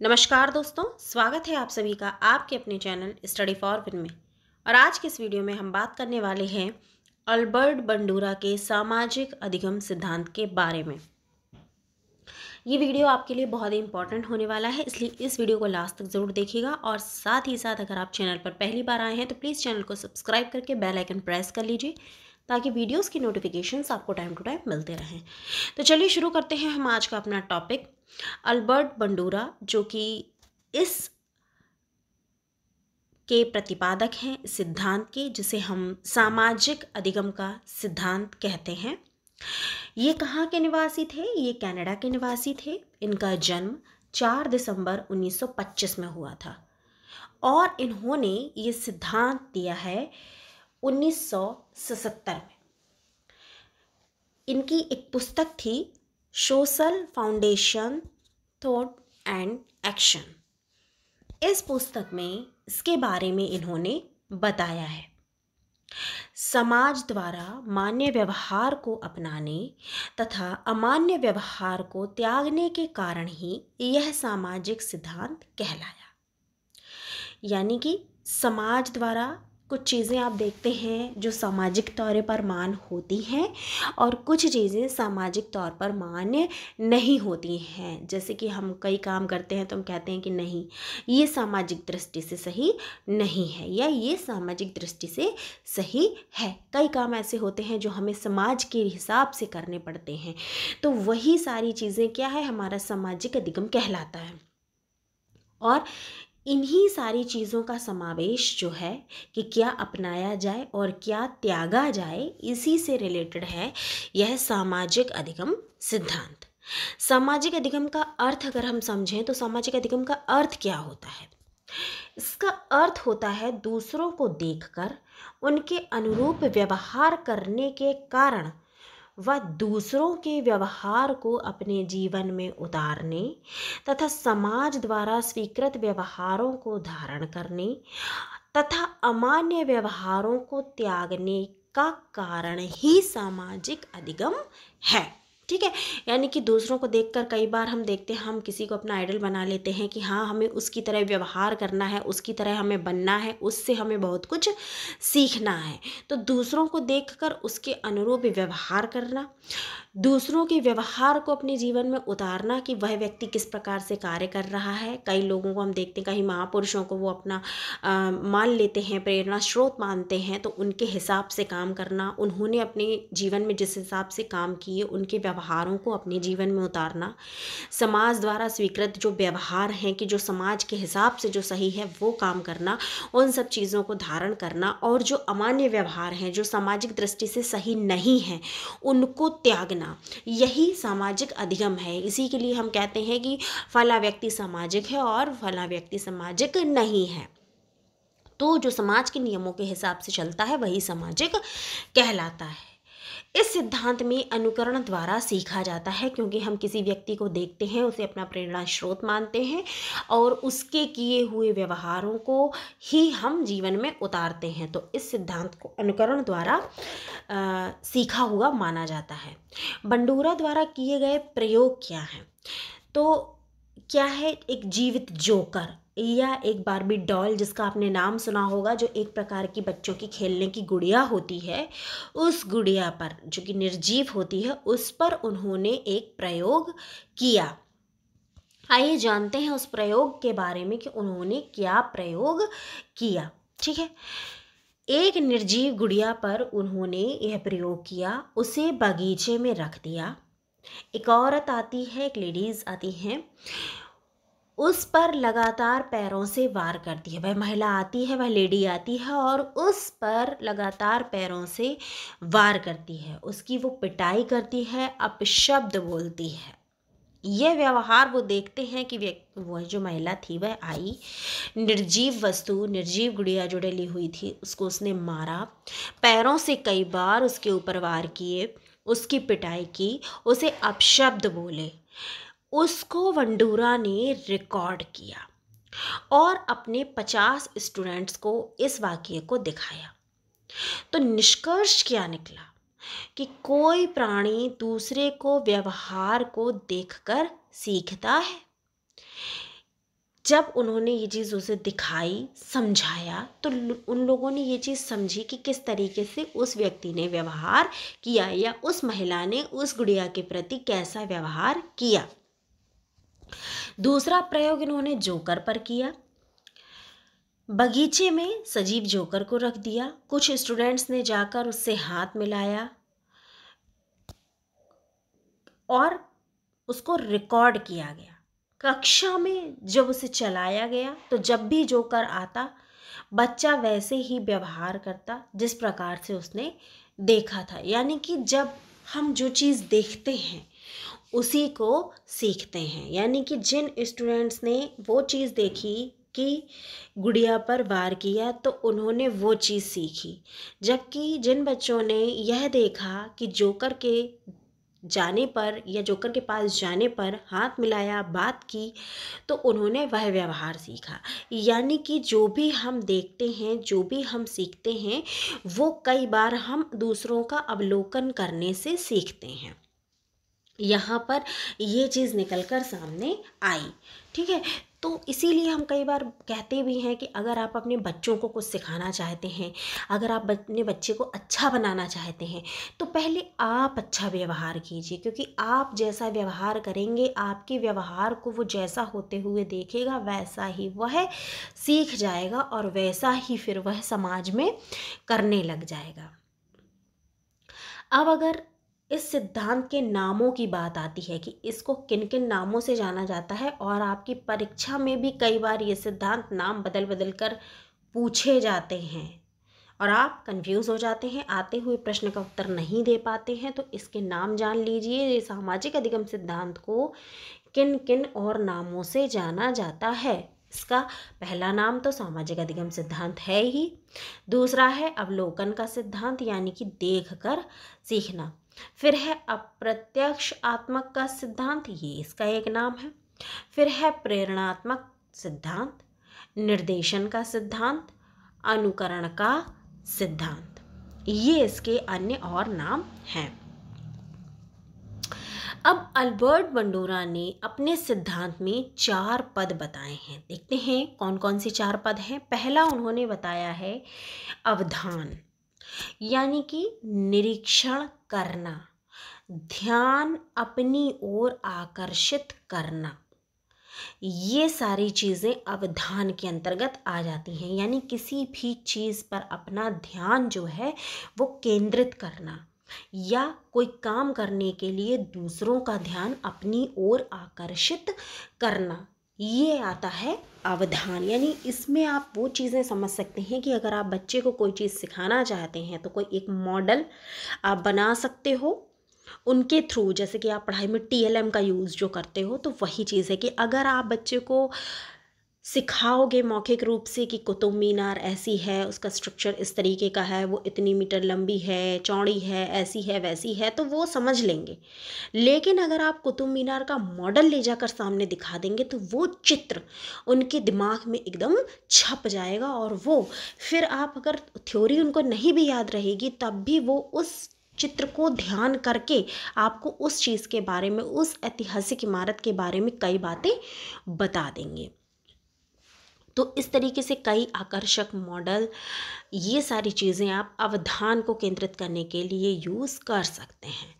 नमस्कार दोस्तों, स्वागत है आप सभी का आपके अपने चैनल स्टडी फॉर विन में। और आज के इस वीडियो में हम बात करने वाले हैं अल्बर्ट बंडूरा के सामाजिक अधिगम सिद्धांत के बारे में। ये वीडियो आपके लिए बहुत ही इंपॉर्टेंट होने वाला है, इसलिए इस वीडियो को लास्ट तक ज़रूर देखिएगा। और साथ ही साथ अगर आप चैनल पर पहली बार आए हैं तो प्लीज़ चैनल को सब्सक्राइब करके बेल आइकन प्रेस कर लीजिए ताकि वीडियोस की नोटिफिकेशंस आपको टाइम टू टाइम मिलते रहें। तो चलिए शुरू करते हैं हम आज का अपना टॉपिक। अल्बर्ट बंडूरा जो कि इस के प्रतिपादक हैं सिद्धांत के, जिसे हम सामाजिक अधिगम का सिद्धांत कहते हैं। ये कहाँ के निवासी थे? ये कनाडा के निवासी थे। इनका जन्म 4 दिसंबर 1925 में हुआ था और इन्होंने ये सिद्धांत दिया है 1977 में। इनकी एक पुस्तक थी social foundation thought and action. इस पुस्तक में इसके बारे में इन्होंने बताया है समाज द्वारा मान्य व्यवहार को अपनाने तथा अमान्य व्यवहार को त्यागने के कारण ही यह सामाजिक सिद्धांत कहलाया। यानी कि समाज द्वारा कुछ चीज़ें आप देखते हैं जो सामाजिक तौर पर मान होती हैं और कुछ चीज़ें सामाजिक तौर पर मान्य नहीं होती हैं। जैसे कि हम कई काम करते हैं तो हम कहते हैं कि नहीं, ये सामाजिक दृष्टि से सही नहीं है या ये सामाजिक दृष्टि से सही है। कई काम ऐसे होते हैं जो हमें समाज के हिसाब से करने पड़ते हैं, तो वही सारी चीज़ें क्या है, हमारा सामाजिक अधिगम कहलाता है। और इन्हीं सारी चीज़ों का समावेश जो है कि क्या अपनाया जाए और क्या त्यागा जाए, इसी से रिलेटेड है यह सामाजिक अधिगम सिद्धांत। सामाजिक अधिगम का अर्थ अगर हम समझें तो सामाजिक अधिगम का अर्थ क्या होता है? इसका अर्थ होता है दूसरों को देखकर उनके अनुरूप व्यवहार करने के कारण वह दूसरों के व्यवहार को अपने जीवन में उतारने तथा समाज द्वारा स्वीकृत व्यवहारों को धारण करने तथा अमान्य व्यवहारों को त्यागने का कारण ही सामाजिक अधिगम है। ठीक है, यानी कि दूसरों को देखकर कई बार हम देखते हैं, हम किसी को अपना आइडल बना लेते हैं कि हाँ, हमें उसकी तरह व्यवहार करना है, उसकी तरह हमें बनना है, उससे हमें बहुत कुछ सीखना है। तो दूसरों को देखकर उसके अनुरूप व्यवहार करना, दूसरों के व्यवहार को अपने जीवन में उतारना कि वह व्यक्ति किस प्रकार से कार्य कर रहा है। कई लोगों को हम देखते हैं, कई महापुरुषों को वो अपना मान लेते हैं, प्रेरणा स्रोत मानते हैं, तो उनके हिसाब से काम करना, उन्होंने अपने जीवन में जिस हिसाब से काम किए उनके व्यवहारों को अपने जीवन में उतारना, समाज द्वारा स्वीकृत जो व्यवहार हैं कि जो समाज के हिसाब से जो सही है वो काम करना, उन सब चीज़ों को धारण करना, और जो अमान्य व्यवहार हैं जो सामाजिक दृष्टि से सही नहीं हैं उनको त्यागना, यही सामाजिक अधिगम है। इसी के लिए हम कहते हैं कि फला व्यक्ति सामाजिक है और फला व्यक्ति सामाजिक नहीं है। तो जो समाज के नियमों के हिसाब से चलता है वही सामाजिक कहलाता है। इस सिद्धांत में अनुकरण द्वारा सीखा जाता है, क्योंकि हम किसी व्यक्ति को देखते हैं, उसे अपना प्रेरणा स्रोत मानते हैं और उसके किए हुए व्यवहारों को ही हम जीवन में उतारते हैं। तो इस सिद्धांत को अनुकरण द्वारा सीखा हुआ माना जाता है। बंडूरा द्वारा किए गए प्रयोग क्या हैं? तो क्या है, एक जीवित जोकर या एक बार्बी डॉल, जिसका आपने नाम सुना होगा, जो एक प्रकार की बच्चों की खेलने की गुड़िया होती है, उस गुड़िया पर जो कि निर्जीव होती है उस पर उन्होंने एक प्रयोग किया। आइए जानते हैं उस प्रयोग के बारे में कि उन्होंने क्या प्रयोग किया। ठीक है, एक निर्जीव गुड़िया पर उन्होंने यह प्रयोग किया, उसे बगीचे में रख दिया। एक औरत आती है, एक लेडीज आती हैं, उस पर लगातार पैरों से वार करती है। वह महिला आती है, वह लेडी आती है और उस पर लगातार पैरों से वार करती है, उसकी वो पिटाई करती है, अपशब्द बोलती है। यह व्यवहार वो देखते हैं कि वह जो महिला थी वह आई, निर्जीव वस्तु, निर्जीव गुड़िया जो डली हुई थी उसको उसने मारा, पैरों से कई बार उसके ऊपर वार किए, उसकी पिटाई की, उसे अपशब्द बोले। उसको बंडूरा ने रिकॉर्ड किया और अपने 50 स्टूडेंट्स को इस वाक़ये को दिखाया। तो निष्कर्ष क्या निकला कि कोई प्राणी दूसरे को व्यवहार को देखकर सीखता है। जब उन्होंने ये चीज़ उसे दिखाई, समझाया, तो उन लोगों ने ये चीज़ समझी कि किस तरीके से उस व्यक्ति ने व्यवहार किया या उस महिला ने उस गुड़िया के प्रति कैसा व्यवहार किया। दूसरा प्रयोग इन्होंने जोकर पर किया। बगीचे में सजीव जोकर को रख दिया। कुछ स्टूडेंट्स ने जाकर उससे हाथ मिलाया और उसको रिकॉर्ड किया गया। कक्षा में जब उसे चलाया गया तो जब भी जोकर आता, बच्चा वैसे ही व्यवहार करता जिस प्रकार से उसने देखा था। यानी कि जब हम जो चीज़ देखते हैं उसी को सीखते हैं। यानी कि जिन स्टूडेंट्स ने वो चीज़ देखी कि गुड़िया पर वार किया तो उन्होंने वो चीज़ सीखी, जबकि जिन बच्चों ने यह देखा कि जोकर के जाने पर या जोकर के पास जाने पर हाथ मिलाया, बात की, तो उन्होंने वह व्यवहार सीखा। यानी कि जो भी हम देखते हैं, जो भी हम सीखते हैं, वो कई बार हम दूसरों का अवलोकन करने से सीखते हैं। यहाँ पर ये चीज़ निकल कर सामने आई। ठीक है, तो इसीलिए हम कई बार कहते भी हैं कि अगर आप अपने बच्चों को कुछ सिखाना चाहते हैं, अगर आप अपने बच्चे को अच्छा बनाना चाहते हैं, तो पहले आप अच्छा व्यवहार कीजिए, क्योंकि आप जैसा व्यवहार करेंगे, आपके व्यवहार को वो जैसा होते हुए देखेगा वैसा ही वह सीख जाएगा और वैसा ही फिर वह समाज में करने लग जाएगा। अब अगर इस सिद्धांत के नामों की बात आती है कि इसको किन किन नामों से जाना जाता है, और आपकी परीक्षा में भी कई बार ये सिद्धांत नाम बदल बदल कर पूछे जाते हैं और आप कंफ्यूज हो जाते हैं, आते हुए प्रश्न का उत्तर नहीं दे पाते हैं, तो इसके नाम जान लीजिए। ये सामाजिक अधिगम सिद्धांत को किन किन और नामों से जाना जाता है। इसका पहला नाम तो सामाजिक अधिगम सिद्धांत है ही। दूसरा है अवलोकन का सिद्धांत, यानी कि देख कर सीखना। फिर है अप्रत्यक्ष आत्मक का सिद्धांत, ये इसका एक नाम है। फिर है प्रेरणात्मक सिद्धांत, निर्देशन का सिद्धांत, अनुकरण का सिद्धांत, ये इसके अन्य और नाम हैं। अब अल्बर्ट बंडोरा ने अपने सिद्धांत में 4 पद बताए हैं। देखते हैं कौन कौन से 4 पद हैं। पहला उन्होंने बताया है अवधान, यानी कि निरीक्षण करना, ध्यान अपनी ओर आकर्षित करना। ये सारी चीज़ें अवधान के अंतर्गत आ जाती हैं, यानी किसी भी चीज़ पर अपना ध्यान जो है वो केंद्रित करना, या कोई काम करने के लिए दूसरों का ध्यान अपनी ओर आकर्षित करना, ये आता है अवधान। यानी इसमें आप वो चीज़ें समझ सकते हैं कि अगर आप बच्चे को कोई चीज़ सिखाना चाहते हैं तो कोई एक मॉडल आप बना सकते हो उनके थ्रू। जैसे कि आप पढ़ाई में TLM का यूज़ जो करते हो, तो वही चीज़ है कि अगर आप बच्चे को सिखाओगे मौखिक रूप से कि कुतुब मीनार ऐसी है, उसका स्ट्रक्चर इस तरीके का है, वो इतनी मीटर लंबी है, चौड़ी है, ऐसी है, वैसी है, तो वो समझ लेंगे। लेकिन अगर आप कुतुब मीनार का मॉडल ले जाकर सामने दिखा देंगे तो वो चित्र उनके दिमाग में एकदम छप जाएगा, और वो फिर आप अगर थ्योरी उनको नहीं भी याद रहेगी तब भी वो उस चित्र को ध्यान करके आपको उस चीज़ के बारे में, उस ऐतिहासिक इमारत के बारे में कई बातें बता देंगे। तो इस तरीके से कई आकर्षक मॉडल, ये सारी चीज़ें आप अवधान को केंद्रित करने के लिए यूज़ कर सकते हैं।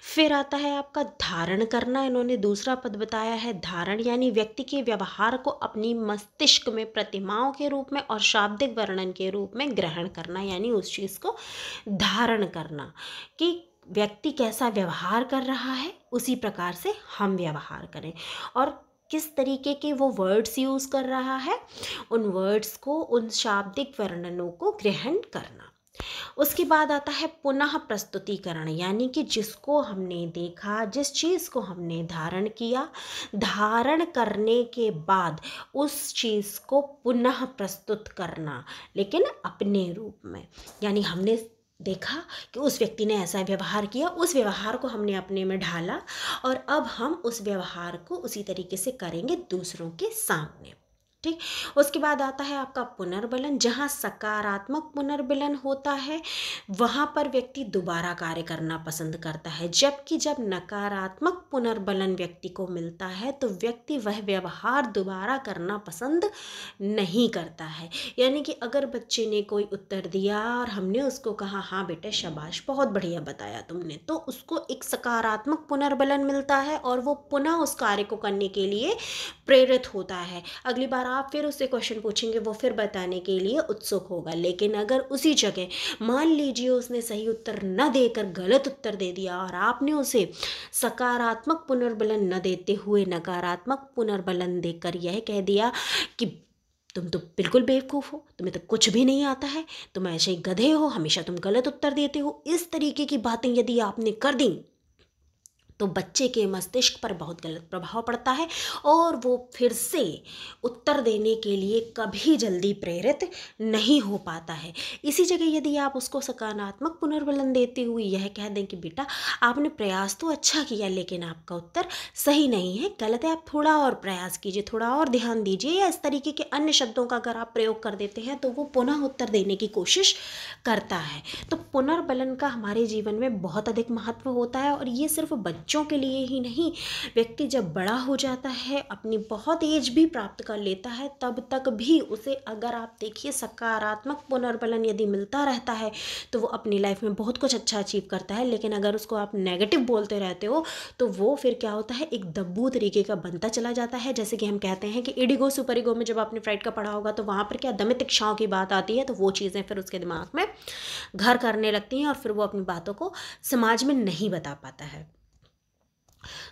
फिर आता है आपका धारण करना। इन्होंने दूसरा पद बताया है धारण, यानी व्यक्ति के व्यवहार को अपनी मस्तिष्क में प्रतिमाओं के रूप में और शाब्दिक वर्णन के रूप में ग्रहण करना, यानी उस चीज़ को धारण करना कि व्यक्ति कैसा व्यवहार कर रहा है उसी प्रकार से हम व्यवहार करें, और किस तरीके के वो वर्ड्स यूज़ कर रहा है, उन वर्ड्स को, उन शाब्दिक वर्णनों को ग्रहण करना। उसके बाद आता है पुनः प्रस्तुतिकरण, यानी कि जिसको हमने देखा, जिस चीज़ को हमने धारण किया, धारण करने के बाद उस चीज़ को पुनः प्रस्तुत करना, लेकिन अपने रूप में। यानी हमने देखा कि उस व्यक्ति ने ऐसा व्यवहार किया, उस व्यवहार को हमने अपने में ढाला, और अब हम उस व्यवहार को उसी तरीके से करेंगे दूसरों के सामने। ठीक। उसके बाद आता है आपका पुनर्बलन। जहाँ सकारात्मक पुनर्बलन होता है वहाँ पर व्यक्ति दोबारा कार्य करना पसंद करता है, जबकि जब नकारात्मक पुनर्बलन व्यक्ति को मिलता है तो व्यक्ति वह व्यवहार दोबारा करना पसंद नहीं करता है। यानी कि अगर बच्चे ने कोई उत्तर दिया और हमने उसको कहा हाँ बेटे शाबाश बहुत बढ़िया बताया तुमने, तो उसको एक सकारात्मक पुनर्बलन मिलता है और वो पुनः उस कार्य को करने के लिए प्रेरित होता है। अगली बार आप फिर उससे क्वेश्चन पूछेंगे, वो फिर बताने के लिए उत्सुक होगा। लेकिन अगर उसी जगह मान लीजिए उसने सही उत्तर न देकर गलत उत्तर दे दिया और आपने उसे सकारात्मक पुनर्बलन न देते हुए नकारात्मक पुनर्बलन देकर यह कह दिया कि तुम तो बिल्कुल बेवकूफ़ हो, तुम्हें तो कुछ भी नहीं आता है, तुम ऐसे ही गधे हो, हमेशा तुम गलत उत्तर देते हो, इस तरीके की बातें यदि आपने कर दी तो बच्चे के मस्तिष्क पर बहुत गलत प्रभाव पड़ता है और वो फिर से उत्तर देने के लिए कभी जल्दी प्रेरित नहीं हो पाता है। इसी जगह यदि आप उसको सकारात्मक पुनर्बलन देते हुए यह कह दें कि बेटा आपने प्रयास तो अच्छा किया लेकिन आपका उत्तर सही नहीं है, गलत है, आप थोड़ा और प्रयास कीजिए, थोड़ा और ध्यान दीजिए, या इस तरीके के अन्य शब्दों का अगर आप प्रयोग कर देते हैं तो वो पुनः उत्तर देने की कोशिश करता है। तो पुनर्बलन का हमारे जीवन में बहुत अधिक महत्व होता है और ये सिर्फ बच्चों के लिए ही नहीं, व्यक्ति जब बड़ा हो जाता है, अपनी बहुत एज भी प्राप्त कर लेता है, तब तक भी उसे अगर आप देखिए सकारात्मक पुनर्बलन यदि मिलता रहता है तो वो अपनी लाइफ में बहुत कुछ अच्छा अचीव करता है। लेकिन अगर उसको आप नेगेटिव बोलते रहते हो तो वो फिर क्या होता है, एक दब्बू तरीके का बनता चला जाता है। जैसे कि हम कहते हैं कि इडिगो सुपर ईगो में जब आपने फ्राइड का पढ़ा होगा तो वहाँ पर क्या दमित इच्छाओं की बात आती है, तो वो चीज़ें फिर उसके दिमाग में घर करने लगती हैं और फिर वो अपनी बातों को समाज में नहीं बता पाता है।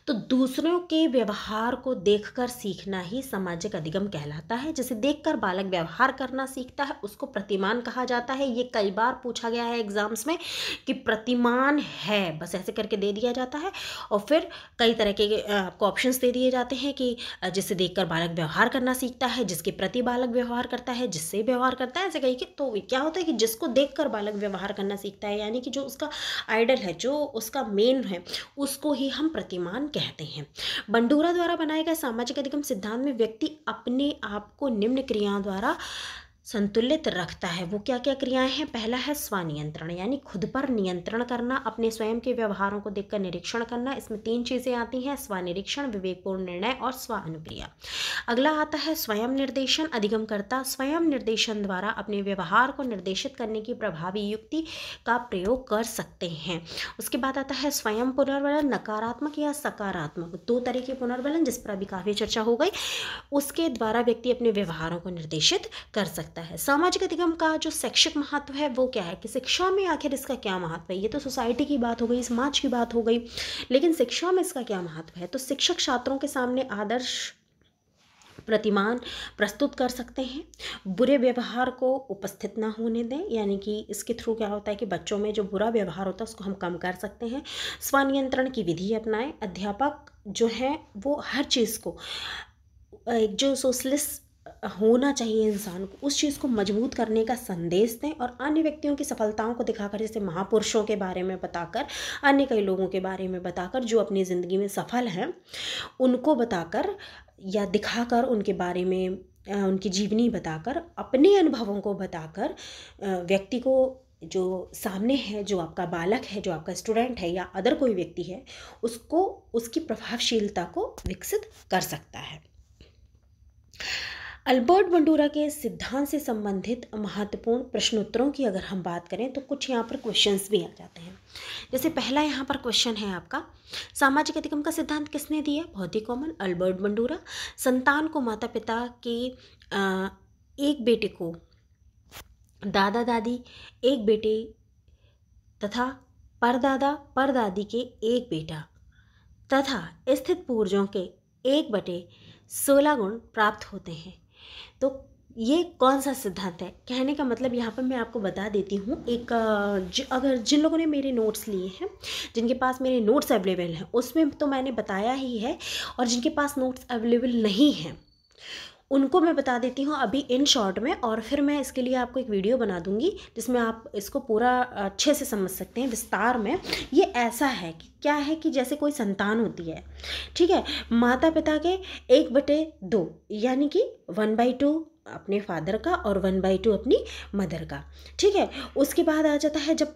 तो दूसरों के व्यवहार को देखकर सीखना ही सामाजिक अधिगम कहलाता है। जैसे देखकर बालक व्यवहार करना सीखता है उसको प्रतिमान कहा जाता है। ये कई बार पूछा गया है एग्जाम्स में कि प्रतिमान है, बस ऐसे करके दे दिया जाता है और फिर कई तरह के आपको ऑप्शंस दे दिए जाते हैं कि जिसे देखकर बालक व्यवहार करना सीखता है, जिसके प्रति बालक व्यवहार करता है, जिससे व्यवहार करता है, ऐसे कही कि तो क्या होता है कि जिसको देखकर बालक व्यवहार करना सीखता है यानी कि जो उसका आइडल है, जो उसका मेन है, उसको ही हम प्रतिमान कहते हैं। बंडूरा द्वारा बनाए गए सामाजिक अधिगम सिद्धांत में व्यक्ति अपने आप को निम्न क्रियाओं द्वारा संतुलित रखता है। वो क्या क्या क्रियाएं हैं? पहला है स्वनियंत्रण, यानी खुद पर नियंत्रण करना, अपने स्वयं के व्यवहारों को देखकर निरीक्षण करना। इसमें 3 चीज़ें आती हैं, स्वनिरीक्षण, विवेकपूर्ण निर्णय और स्वानुक्रिया। अगला आता है स्वयं निर्देशन। अधिगमकर्ता स्वयं निर्देशन द्वारा अपने व्यवहार को निर्देशित करने की प्रभावी युक्ति का प्रयोग कर सकते हैं। उसके बाद आता है स्वयं पुनर्बलन, नकारात्मक या सकारात्मक, 2 तरह के पुनर्बलन जिस पर अभी काफ़ी चर्चा हो गई, उसके द्वारा व्यक्ति अपने व्यवहारों को निर्देशित कर सकता है। सामाजिक अधिगम का जो शैक्षिक महत्व है वो क्या है कि शिक्षा में आखिर इसका क्या महत्व है? ये तो सोसाइटी की बात हो गई, समाज की बात हो गई, लेकिन शिक्षा में इसका क्या महत्व है? तो शिक्षक छात्रों के सामने आदर्श प्रतिमान प्रस्तुत कर सकते हैं, बुरे व्यवहार को उपस्थित ना होने दें, यानी कि इसके थ्रू क्या होता है कि बच्चों में जो बुरा व्यवहार होता है उसको हम कम कर सकते हैं। स्वनियंत्रण की विधि अपनाएं। अध्यापक जो है वो हर चीज़ को एक जो सोशलिस्ट होना चाहिए इंसान को, उस चीज़ को मजबूत करने का संदेश दें और अन्य व्यक्तियों की सफलताओं को दिखाकर, जैसे महापुरुषों के बारे में बताकर, अन्य कई लोगों के बारे में बताकर जो अपनी ज़िंदगी में सफल हैं उनको बताकर या दिखाकर, उनके बारे में उनकी जीवनी बताकर, अपने अनुभवों को बताकर व्यक्ति को जो सामने है, जो आपका बालक है, जो आपका स्टूडेंट है या अदर कोई व्यक्ति है, उसको उसकी प्रभावशीलता को विकसित कर सकता है। अल्बर्ट बंडूरा के सिद्धांत से संबंधित महत्वपूर्ण प्रश्नोत्तरों की अगर हम बात करें तो कुछ यहाँ पर क्वेश्चंस भी आ जाते हैं। जैसे पहला यहाँ पर क्वेश्चन है आपका, सामाजिक अधिगम का सिद्धांत किसने दिया? बहुत ही कॉमन, अल्बर्ट बंडूरा। संतान को माता पिता के एक बेटे को दादा दादी, एक बेटे तथा परदादा परदादी के एक बेटा तथा स्थित पूर्वजों के 1/16 गुण प्राप्त होते हैं। तो ये कौन सा सिद्धांत है? कहने का मतलब यहाँ पर मैं आपको बता देती हूँ, एक अगर जिन लोगों ने मेरे नोट्स लिए हैं, जिनके पास मेरे नोट्स अवेलेबल हैं, उसमें तो मैंने बताया ही है, और जिनके पास नोट्स अवेलेबल नहीं हैं उनको मैं बता देती हूँ अभी इन शॉर्ट में, और फिर मैं इसके लिए आपको एक वीडियो बना दूँगी जिसमें आप इसको पूरा अच्छे से समझ सकते हैं विस्तार में। ये ऐसा है कि क्या है कि जैसे कोई संतान होती है, ठीक है, माता पिता के 1/2, यानी कि 1/2 अपने फादर का और 1/2 अपनी मदर का, ठीक है। उसके बाद आ जाता है जब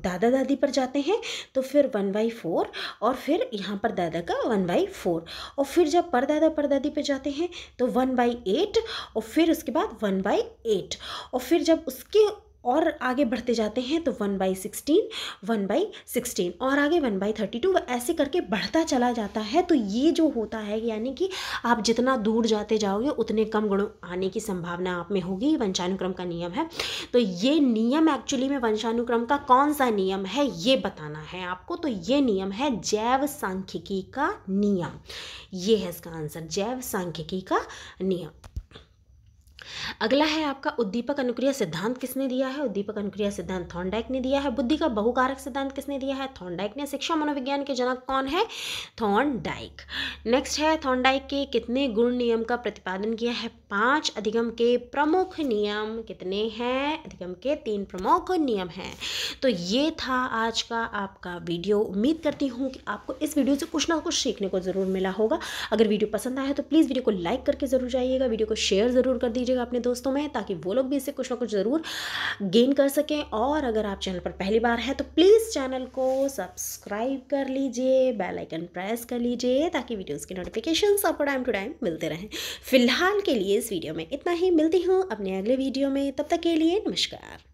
दादा दादी पर जाते हैं तो फिर 1/4, और फिर यहाँ पर दादा का 1/4, और फिर जब परदादा परदादी पे जाते हैं तो 1/8, और फिर उसके बाद 1/8, और फिर जब उसके और आगे बढ़ते जाते हैं तो 1/16, 1/16, और आगे 1/32, ऐसे करके बढ़ता चला जाता है। तो ये जो होता है, यानी कि आप जितना दूर जाते जाओगे उतने कम गुण आने की संभावना आप में होगी, वंशानुक्रम का नियम है। तो ये नियम एक्चुअली में वंशानुक्रम का कौन सा नियम है ये बताना है आपको। तो ये नियम है जैव सांख्यिकी का नियम, ये है इसका आंसर, जैव सांख्यिकी का नियम। अगला है आपका उद्दीपक अनुक्रिया सिद्धांत किसने दिया है? उद्दीपक अनुक्रिया सिद्धांत थॉर्नडाइक ने दिया है। बुद्धि का बहुकारक सिद्धांत किसने दिया है? थॉर्नडाइक ने। शिक्षा मनोविज्ञान के जनक कौन है? थॉर्नडाइक। नेक्स्ट है थॉर्नडाइक के कितने गुण नियम का प्रतिपादन किया है? 5। अधिगम के प्रमुख नियम कितने हैं? अधिगम के 3 प्रमुख नियम हैं। तो ये था आज का आपका वीडियो। उम्मीद करती हूँ कि आपको इस वीडियो से कुछ ना कुछ सीखने को ज़रूर मिला होगा। अगर वीडियो पसंद आया तो प्लीज़ वीडियो को लाइक करके ज़रूर जाइएगा, वीडियो को शेयर ज़रूर कर दीजिएगा अपने दोस्तों में, ताकि वो लोग भी इससे कुछ ना कुछ ज़रूर गेन कर सकें। और अगर आप चैनल पर पहली बार हैं तो प्लीज़ चैनल को सब्सक्राइब कर लीजिए, बेल आइकन प्रेस कर लीजिए, ताकि वीडियोज़ की नोटिफिकेशंस आपको टाइम टू टाइम मिलते रहें। फिलहाल के लिए इस वीडियो में इतना ही, मिलती हूँ अपने अगले वीडियो में, तब तक के लिए नमस्कार।